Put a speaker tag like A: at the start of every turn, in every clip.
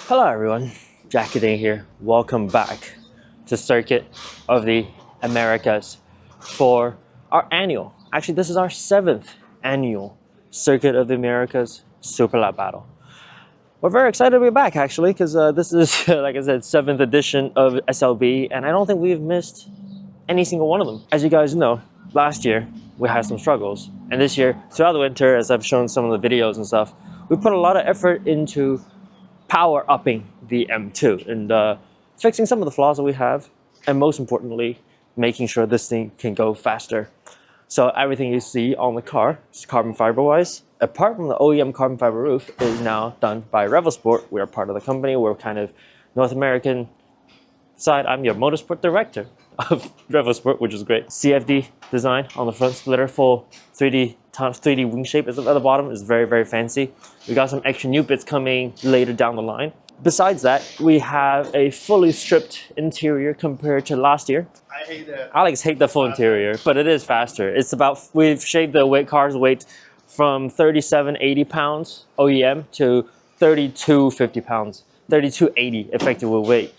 A: Hello everyone, Jackie Day here. Welcome back to Circuit of the Americas for our annual, actually this is our 7th annual Circuit of the Americas Super Lap Battle. We're very excited to be back actually because this is, like I said, 7th edition of SLB and I don't think we've missed any single one of them. As you guys know, last year we had some struggles and this year, throughout the winter, as I've shown some of the videos and stuff, we put a lot of effort into power upping the M2 and fixing some of the flaws that we have, and most importantly, making sure this thing can go faster. So everything you see on the car, carbon fiber wise, apart from the OEM carbon fiber roof, is now done by Revelsport. We're part of the company. We're kind of North American side. I'm your motorsport director of Revelsport, which is great. CFD design on the front splitter, full 3D wing shape at the bottom is very, very fancy. We got some extra new bits coming later down the line. Besides that, we have a fully stripped interior compared to last year.
B: I hate it.
A: Alex hates the full interior, but it is faster. It's about, we've shaved the car's weight from 3780 pounds OEM to 3250 pounds, 3280 effective weight.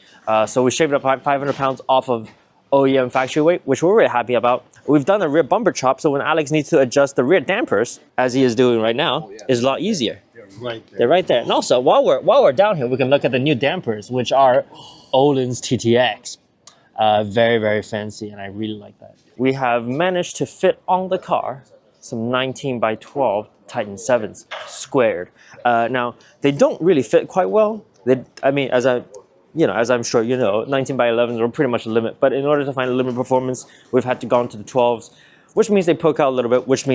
A: So we shaved up 500 pounds off of OEM factory weight, which we're really happy about. We've done a rear bumper chop, so when Alex needs to adjust the rear dampers, as he is doing right now, is a lot easier.
B: They're right there.
A: They're right there. And also, while we're down here, we can look at the new dampers, which are Öhlins TTX. Very, very fancy, and I really like that. We have managed to fit on the car some 19 by 12 Titan 7s squared. Now, they don't really fit quite well. I mean, as I'm sure you know, 19 by 11s are pretty much the limit. But in order to find a limit performance, we've had to go into the 12s, which means they poke out a little bit, which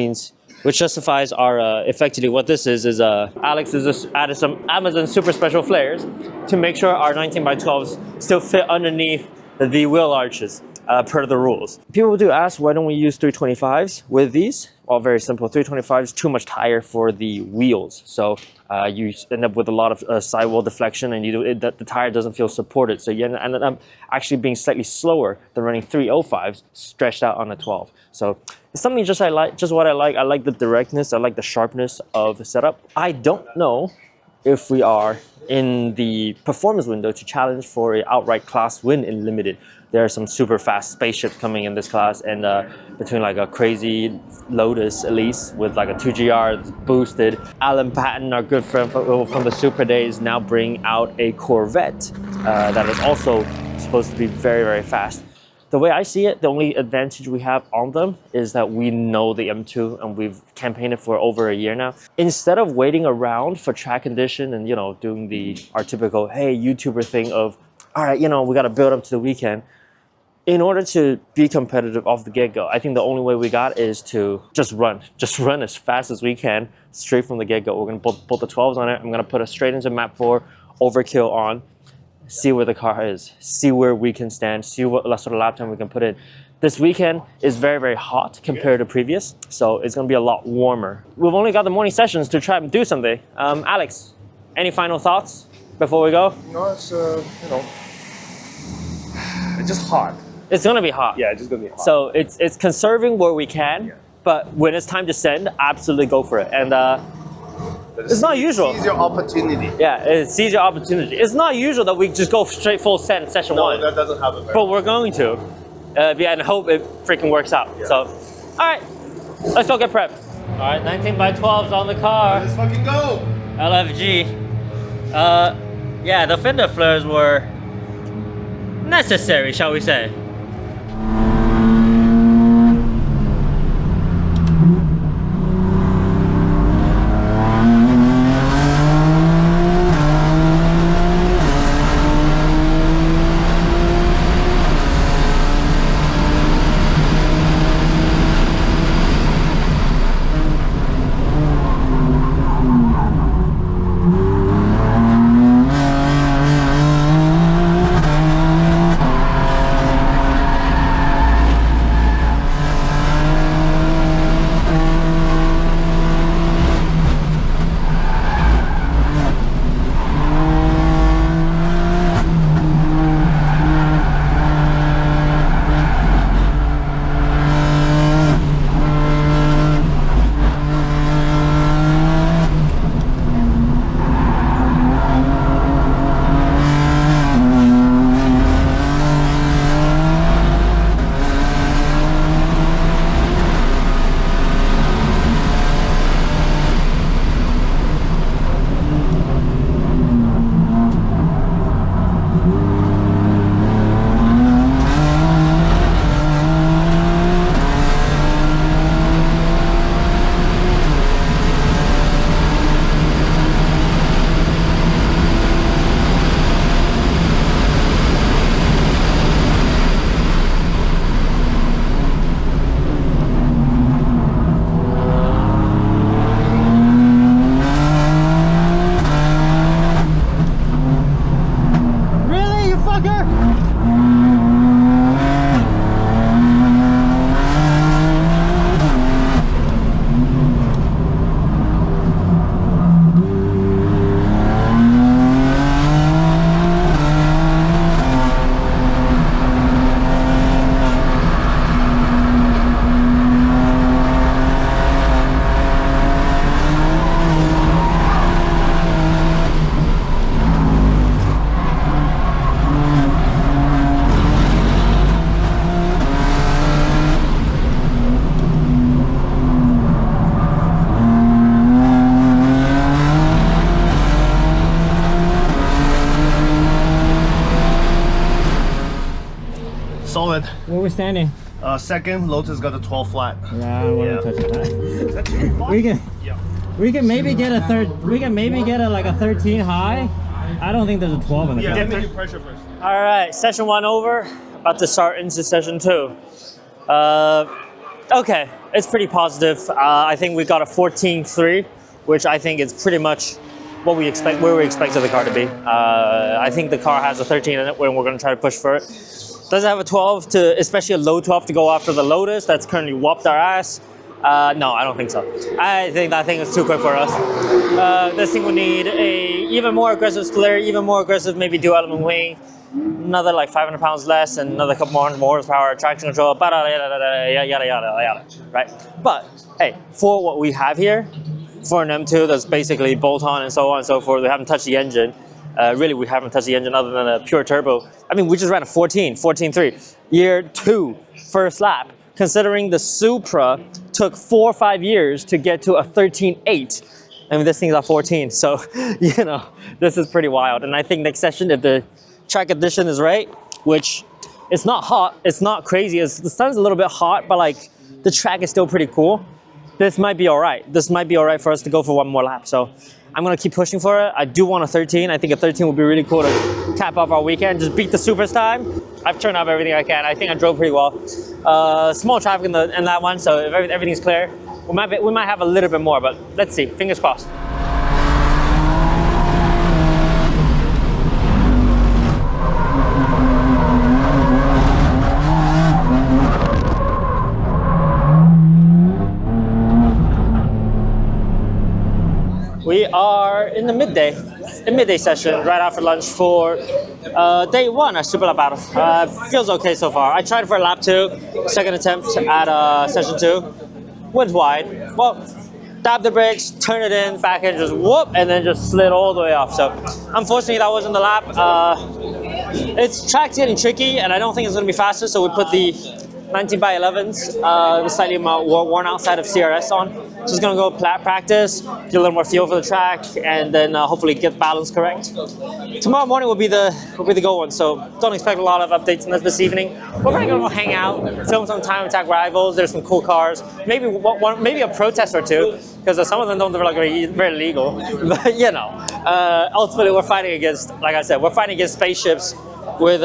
A: justifies our, effectively what this is Alex has just added some Amazon super special flares to make sure our 19 by 12s still fit underneath the wheel arches, per the rules. People do ask, why don't we use 325s with these? Well, very simple. 325 is too much tire for the wheels. So you end up with a lot of sidewall deflection and the tire doesn't feel supported. So you end up actually being slightly slower than running 305s stretched out on a 12. So it's something just what I like. I like the directness. I like the sharpness of the setup. I don't know if we are in the performance window to challenge for an outright class win in limited. There are some super fast spaceships coming in this class, and between like a crazy Lotus Elise with like a 2GR that's boosted. Alan Patton, our good friend from the Super Days, now bring out a Corvette that is also supposed to be very, very fast. The way I see it, the only advantage we have on them is that we know the M2 and we've campaigned it for over a year now. Instead of waiting around for track condition and, doing our typical, hey, YouTuber thing of, all right, we got to build up to the weekend. In order to be competitive off the get-go, I think the only way we got is to just run as fast as we can, straight from the get-go. We're gonna put the 12s on it. I'm gonna put it straight into map 4, overkill on, see where the car is, see where we can stand, see what sort of lap time we can put in. This weekend is very, very hot compared to previous, so it's gonna be a lot warmer. We've only got the morning sessions to try and do something. Alex, any final thoughts before we go?
B: No, it's it's just hot.
A: It's gonna be hot.
B: Yeah, it's just gonna be hot.
A: So it's conserving where we can, but when it's time to send, absolutely go for it. And it's not usual.
B: Seize your opportunity.
A: Yeah, seize your opportunity. It's not usual that we just go straight full send session 1.
B: No, that doesn't happen.
A: But we're going to, and hope it freaking works out.
B: Yeah.
A: So, all right, let's go get prepped. All right, 19 by 12s on the car.
B: Let's fucking go.
A: LFG. Yeah, the fender flares were necessary, shall we say.
B: good.
A: Where we standing?
B: Second, Lotus got a 12 flat.
A: Yeah, I don't want to touch that.
B: Yeah.
A: We can maybe get a third. We can maybe get a like a 13 high. I don't think there's a 12 in the car.
B: Give me pressure first.
A: All right, session 1 over. About to start into session 2. Okay, it's pretty positive. I think we got a 14.3, which I think is pretty much what we expect, where we expected the car to be. I think the car has a 13 in it when we're going to try to push for it. Does it have a 12 to, especially a low 12 to go after the Lotus that's currently whopped our ass? No, I don't think so. I think that thing is too quick for us. This thing will need a even more aggressive splitter, even more aggressive maybe dual element wing, another like 500 pounds less, and another couple more horsepower, traction control, yada yada yada, right? But hey, for what we have here, for an M2 that's basically bolt-on and so on and so forth, we haven't touched the engine. Really, we haven't touched the engine other than a pure turbo. I mean, we just ran a 14.3, year 2, first lap. Considering the Supra took 4 or 5 years to get to a 13.8. I mean, this thing's at 14, so, you know, this is pretty wild. And I think next session, if the track condition is right, which it's not hot, it's not crazy, the sun's a little bit hot, but like, the track is still pretty cool. This might be all right. This might be all right for us to go for one more lap. So I'm gonna keep pushing for it. I do want a 13. I think a 13 would be really cool to cap off our weekend. Just beat the Supers time. I've turned up everything I can. I think I drove pretty well. Small traffic in that one, so if everything's clear, we might have a little bit more, but let's see. Fingers crossed. We are in the midday session, right after lunch for day 1 at Super Lap Battle. Feels okay so far. I tried for a lap 2, second attempt at session 2. Went wide. Well, dab the brakes, turn it in, back end, just whoop, and then just slid all the way off. So unfortunately, that wasn't the lap. It's track's getting tricky, and I don't think it's going to be faster. So we put the 19x11s, the slightly worn out side of CRS on. Just gonna go practice, get a little more feel for the track, and then hopefully get balance correct. Tomorrow morning will be the go one, so don't expect a lot of updates on this evening. We're probably gonna go hang out, film some Time Attack Rivals. There's some cool cars, maybe a protest or two, because some of them don't look like very legal. But you know, ultimately we're fighting against, like I said, we're fighting against spaceships with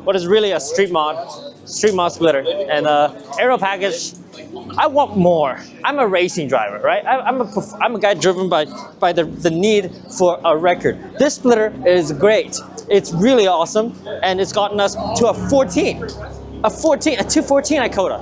A: what is really a street mod splitter and aero package. I want more. I'm a racing driver, right? I'm a guy driven by the need for a record. This splitter is great. It's really awesome, and it's gotten us to a 214 at COTA.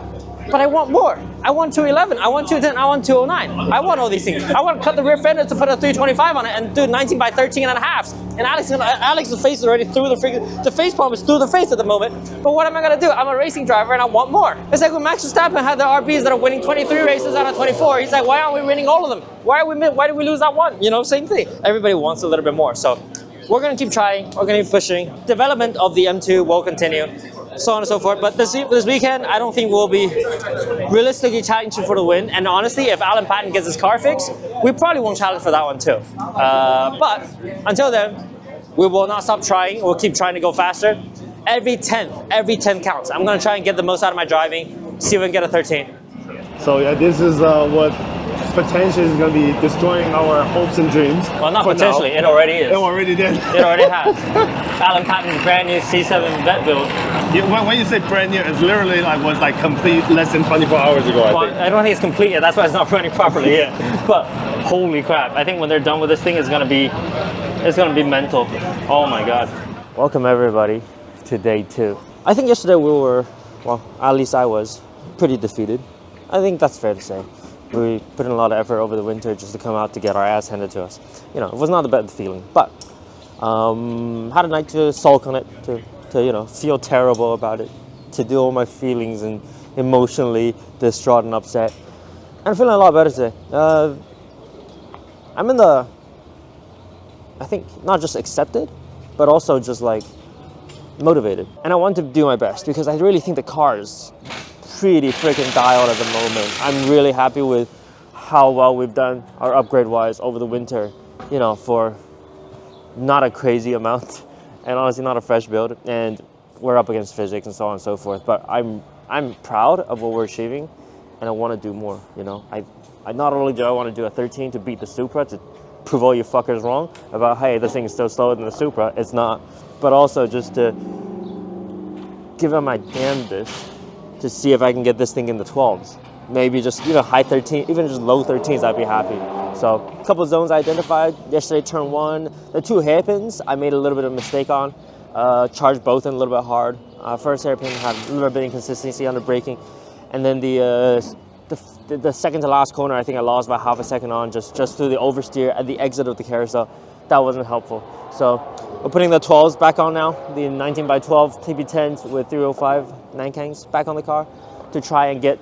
A: But I want more. I want 211. I want 210. I want 209. I want all these things. I want to cut the rear fender to put a 325 on it and do 19x13 and a half. And Alex's face is already through the face palm is through the face at the moment. But what am I gonna do? I'm a racing driver and I want more. It's like when Max Verstappen had the RBs that are winning 23 races out of 24. He's like, why aren't we winning all of them? Why did we lose that one? You know, same thing. Everybody wants a little bit more. So we're gonna keep trying. We're gonna keep pushing. Development of the M2 will continue, so on and so forth. But this weekend, I don't think we'll be realistically challenging for the win. And honestly, if Alan Patton gets his car fixed, we probably won't challenge for that one too. But until then, we will not stop trying. We'll keep trying to go faster. Every 10 counts. I'm gonna try and get the most out of my driving, see if we can get a 13.
B: So yeah, this is what potentially is going to be destroying our hopes and dreams.
A: Well, not potentially, it already is.
B: It already did.
A: It already has. Alan Patton's brand new C7 vet build.
B: Yeah, when you say brand new, it's literally was complete less than 24 hours ago, I think.
A: I don't think it's complete yet, that's why it's not running properly yet. But holy crap, I think when they're done with this thing, it's gonna be mental. Oh my God. Welcome everybody to day 2. I think yesterday we were, well, at least I was, pretty defeated. I think that's fair to say. We put in a lot of effort over the winter just to come out to get our ass handed to us. You know, it was not the best feeling, but had a night to sulk on it, to you know, feel terrible about it, to do all my feelings and emotionally distraught and upset. And I'm feeling a lot better today. I'm in the, I think, not just accepted, but also just like motivated. And I want to do my best because I really think the car is pretty freaking dialed at the moment. I'm really happy with how well we've done our upgrade wise over the winter, you know, for not a crazy amount and honestly not a fresh build. And we're up against physics and so on and so forth. But I'm proud of what we're achieving, and I want to do more. You know, I not only do I want to do a 13 to beat the Supra, to prove all you fuckers wrong about, hey, this thing is still slower than the Supra. It's not. But also just to give it my damnedest to see if I can get this thing in the 12s. Maybe just, you know, high 13, even just low 13s, I'd be happy. So a couple of zones I identified. Yesterday, turn 1, the 2 hairpins, I made a little bit of a mistake on. Charged both in a little bit hard. First hairpin had a little bit of inconsistency on the braking. And then the second to last corner, I think I lost about half a second on just through the oversteer at the exit of the carousel. That wasn't helpful. So we're putting the 12s back on now, the 19 by 12 TP10s with 305 Nankangs back on the car to try and get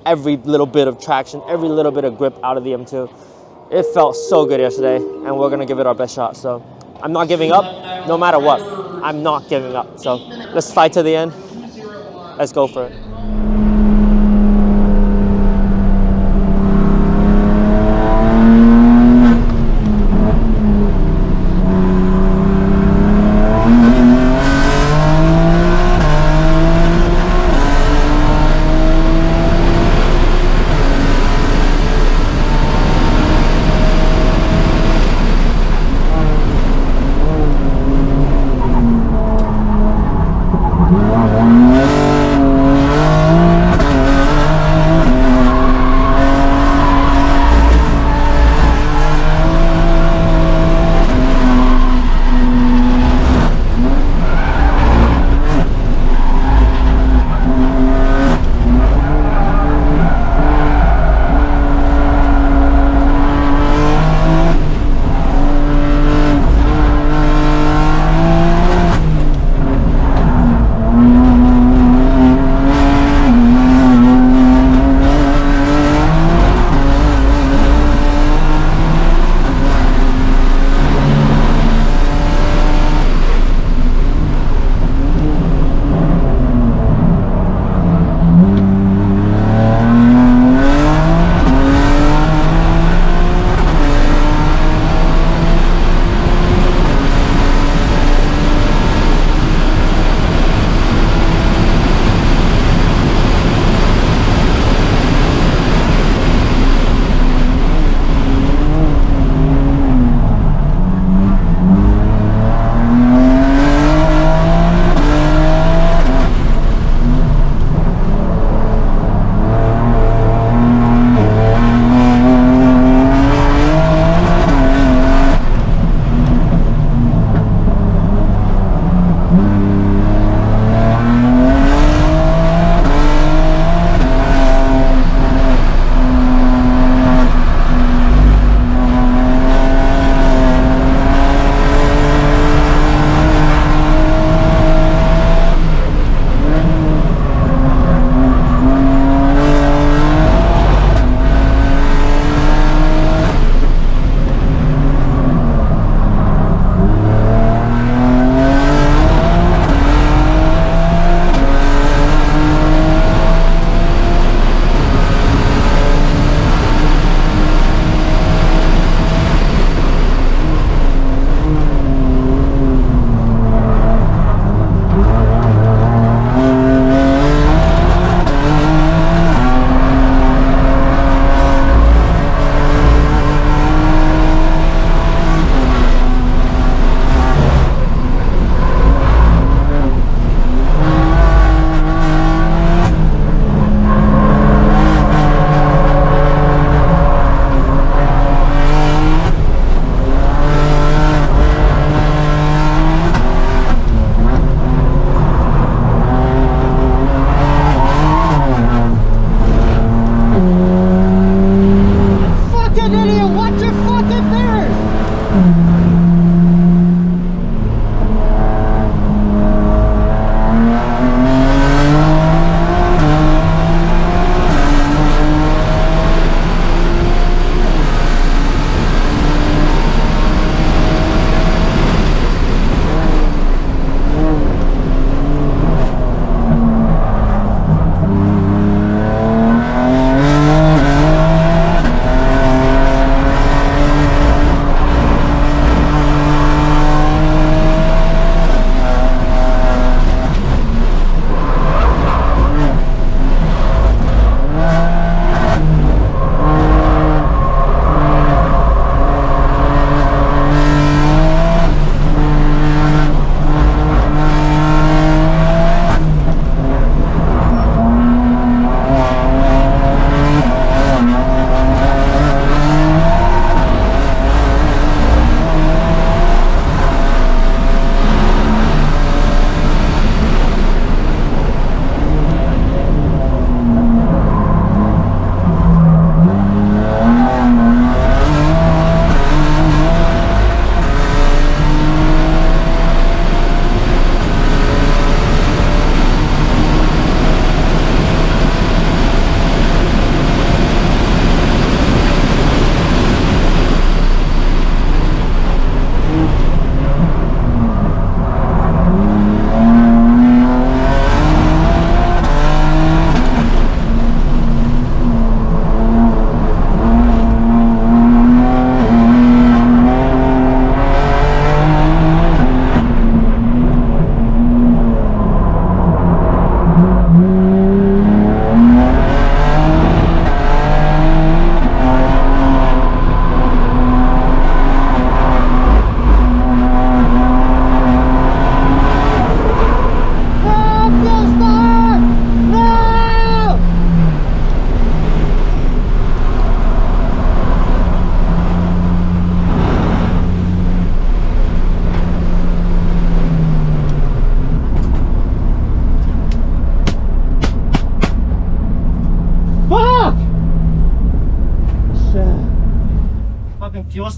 A: every little bit of traction, every little bit of grip out of the M2. It felt so good yesterday, and we're gonna give it our best shot. So I'm not giving up, no matter what. I'm not giving up. So let's fight to the end. Let's go for it.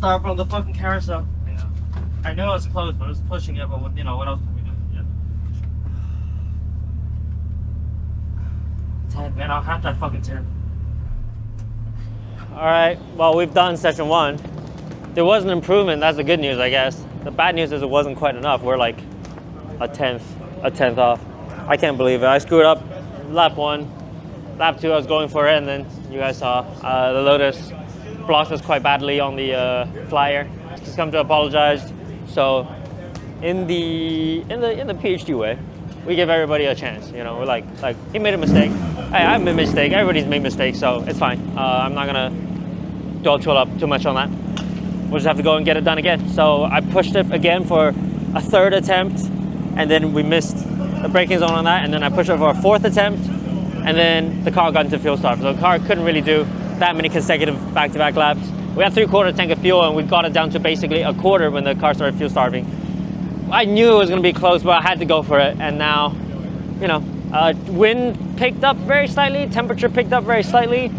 A: start from the fucking carousel. Yeah. I knew it was closed, but I was pushing it, but what, you know, what else can we do? Yeah. 10, man, I'll have that fucking 10. Alright, well, we've done session 1. There was an improvement, that's the good news, I guess. The bad news is it wasn't quite enough. We're like a tenth off. I can't believe it. I screwed up lap 1. Lap 2, I was going for it, and then you guys saw the Lotus blocked us quite badly on the flyer. Just come to apologize. So, in the PhD way, we give everybody a chance. You know, we're like he made a mistake. Hey, I made a mistake. Everybody's made mistakes, so it's fine. I'm not gonna dwell up too much on that. We'll just have to go and get it done again. So I pushed it again for a 3rd attempt, and then we missed the braking zone on that, and then I pushed it for a 4th attempt. And then the car got into fuel starve. So the car couldn't really do that many consecutive back-to-back laps. We had 3/4 tank of fuel, and we got it down to basically a quarter when the car started fuel starving. I knew it was going to be close, but I had to go for it. And now, you know, wind picked up very slightly, temperature picked up very slightly,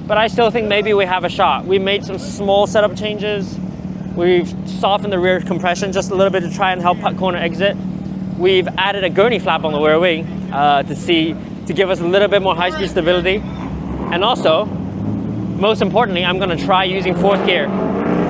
A: but I still think maybe we have a shot. We made some small setup changes. We've softened the rear compression just a little bit to try and help corner exit. We've added a gurney flap on the rear wing to give us a little bit more high-speed stability. And also, most importantly, I'm gonna try using 4th gear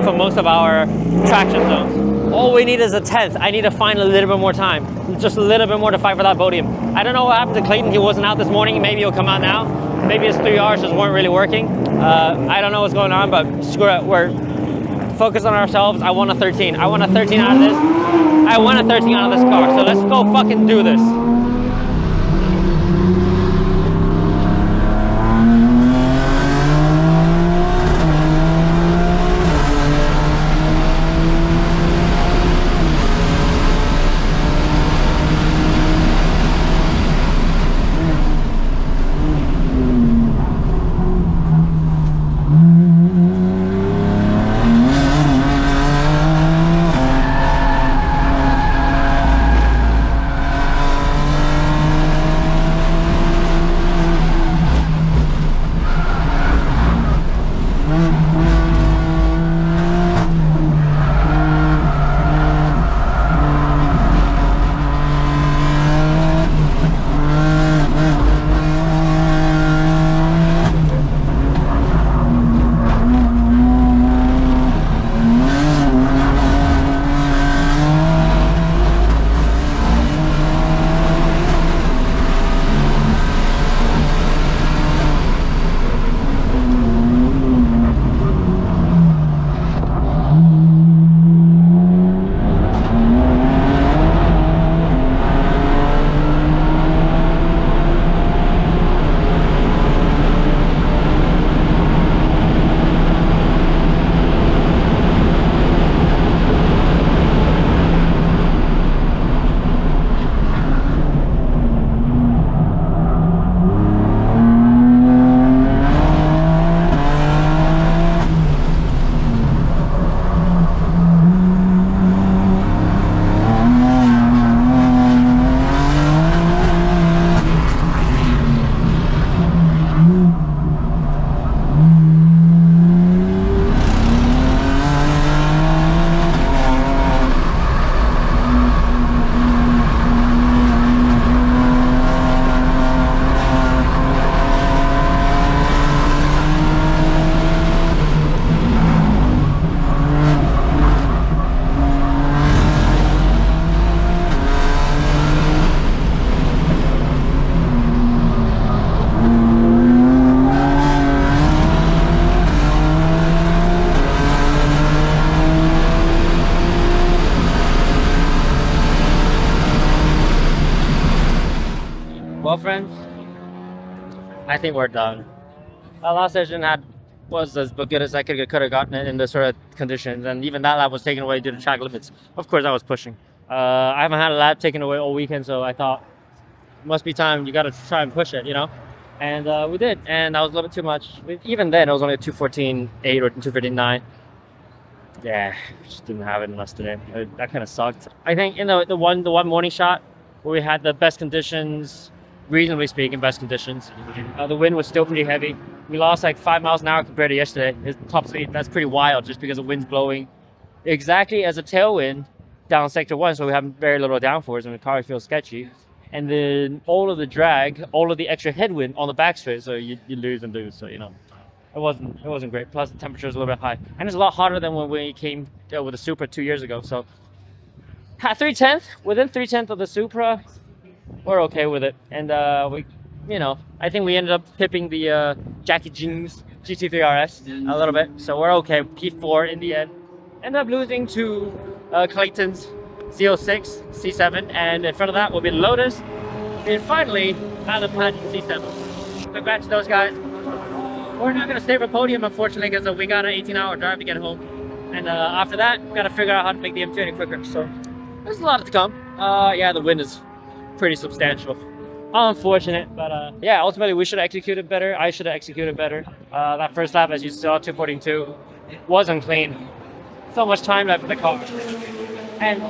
A: for most of our traction zones. All we need is a 10th. I need to find a little bit more time, just a little bit more to fight for that podium. I don't know what happened to Clayton. He wasn't out this morning. Maybe he'll come out now. Maybe his 3 Rs just weren't really working. I don't know what's going on, but screw it. We're focused on ourselves. I want a 13. I want a 13 out of this. I want a 13 out of this car. So let's go fucking do this. Well, friends, I think we're done. Our last session was as good as I could have gotten it in the sort of conditions, and even that lap was taken away due to track limits. Of course, I was pushing. I haven't had a lap taken away all weekend, so I thought it must be time. You got to try and push it, you know. And we did, and that was a little bit too much. Even then, it was only a 2:14.8 or 2:15.9. Yeah, just didn't have it in us today. That kind of sucked. I think the one morning shot where we had the best conditions. Reasonably speaking, best conditions. The wind was still pretty heavy. We lost like 5 miles an hour compared to yesterday. It's top speed. That's pretty wild just because the wind's blowing exactly as a tailwind down sector 1, so we have very little downforce and the car feels sketchy. And then all of the drag, all of the extra headwind on the back straight, so you lose and lose. So you know, it wasn't great. Plus the temperature is a little bit high, and it's a lot hotter than when we came with the Supra 2 years ago. So 3/10, within 3/10 of the Supra, we're okay with it. And we, you know, I think we ended up pipping the Jackie Jeans GT3 RS a little bit, so we're okay. P4 in the end. Ended up losing to Clayton's Z06 C7, and in front of that will be the Lotus, and finally Alan Patton's C7. Congrats to those guys. We're not gonna stay for Podium, unfortunately, because we got an 18-hour drive to get home, and after that, we gotta figure out how to make the M2 any quicker. So there's a lot to come. Yeah, the wind is pretty substantial. Unfortunate, but yeah, ultimately we should have executed better. I should have executed better. That first lap, as you saw, 242, wasn't clean. So much time left in the car. And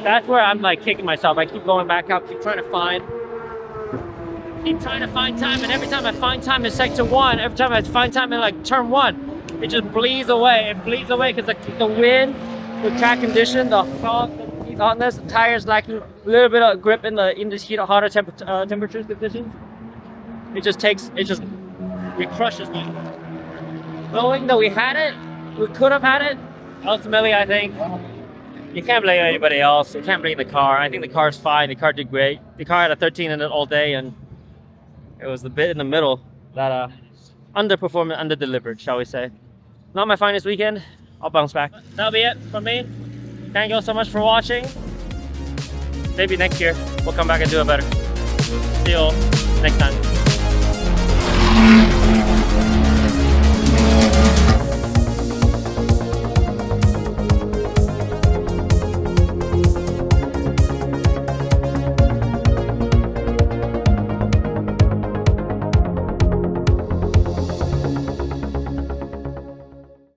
A: that's where I'm like kicking myself. I keep going back out, keep trying to find time, and every time I find time in sector 1, every time I find time in like turn 1, it just bleeds away. It bleeds away because the wind, the track condition, the hotness, the tires lacking a little bit of grip in this hotter temperatures conditions. It crushes me. Knowing that we had it, we could have had it. Ultimately, I think you can't blame anybody else. You can't blame the car. I think the car's fine. The car did great. The car had a 13 in it all day, and it was the bit in the middle that underperformed and under-delivered, shall we say. Not my finest weekend. I'll bounce back. That'll be it from me. Thank you all so much for watching. Maybe next year we'll come back and do it better. See you all next time.